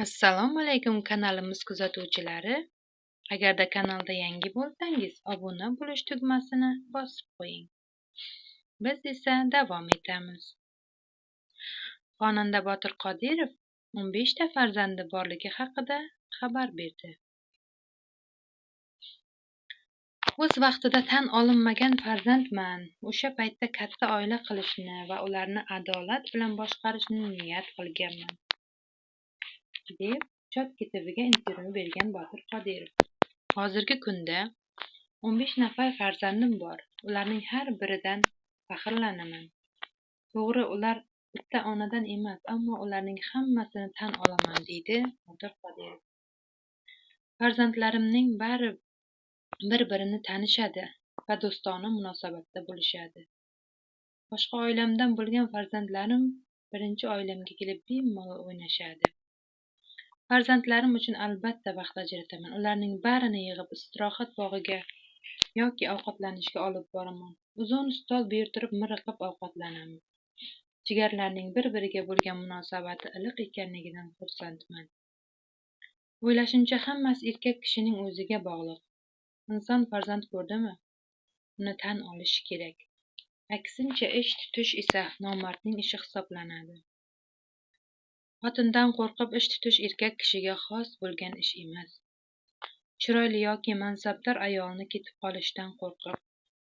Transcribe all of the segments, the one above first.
Assalomu alaykum kanalimiz kuzatuvchilari. Agarda kanalda yangi bo'lsangiz, obuna bo'lish tugmasini bosib qo'ying. Biz esa davom etamiz. Xonanda Botir Qodirov 15 ta farzandi borligi haqida xabar berdi. O'z vaqtida tan olinmagan farzandman. O'sha paytda katta oila qilishni va ularni adolat bilan boshqarishni niyat qilganman, deb Chotki TVga intervyu bergan Botir Qodirov. Hozirgi kunda 15 nafar farzandim bor. Ularning har biridan faxrlanaman. To'g'ri, ular bitta onadan emas, ammo ularning hammasini tan olaman, deydi Botir Qodirov. Farzandlarimning bari bir-birini tanishadi va do'stona munosabatda bo'lishadi. Boshqa oilamdan bo'lgan farzandlarim birinchi oilamga kelib bemalol o'ynashadi. Farzandlarim uchun albatta vaqt ajrataman. Ularning barini yig'ib istirohat bog'iga yoki ovqatlanishga olib boraman. Uzun stol bertirib miriqib ovqatlanamiz. Jigarlarning bir-biriga bo'lgan munosabati iliq ekanligidan xursandman. O'ylashimcha, hammasi erkak kishining o'ziga bog'liq. Inson farzand ko'rdimi, uni tan olishi kerak. Aksincha, ish tutish esa nomardning ishi hisoblanadi. Xotindan qo'rqib ish tutish erkak kishiga xos bo'lgan ish emas. Chiroyli yoki mansabdor ayolni ketib qolishidan qo'rqib,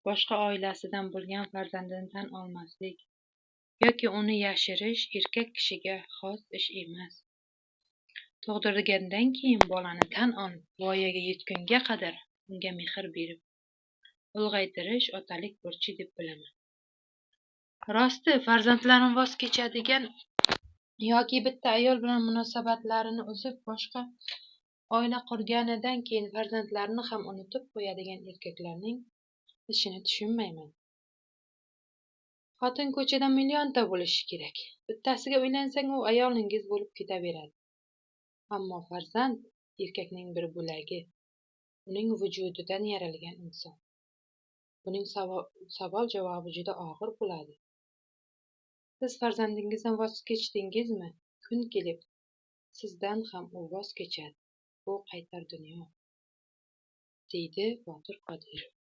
boshqa oilasidan bo'lgan farzandini tan olmaslik yoki uni yashirish erkak kishiga xos ish emas. Tug'dirgandan keyin bolani tan olib, voyaga yetgunga qadar unga mehr berib, ulg'aytirish otalik burchi deb bilaman. Rosti, farzandlarim voz kechadigan yoki bitta ayol bilan munosabatlarini uzib, boshqa oila qurganidan keyin farzandlarini ham unutib qo'yadigan erkaklarning ishini tushunmayman. Xotin ko'chada millionta bo'lishi kerak. Bittasiga uylansang, u ayolingiz bo'lib ketaveradi. Ammo farzand erkakning bir bo'lagi, uning vujudidan yaralgan inson. Buning savol-javobi juda og'ir bo'ladi. Siz farzandingizdan voz kechdingizmi? Kun kelib sizdan ham u voz kechadi. Bu qaytar dunyo, deydi Botir Qodirov.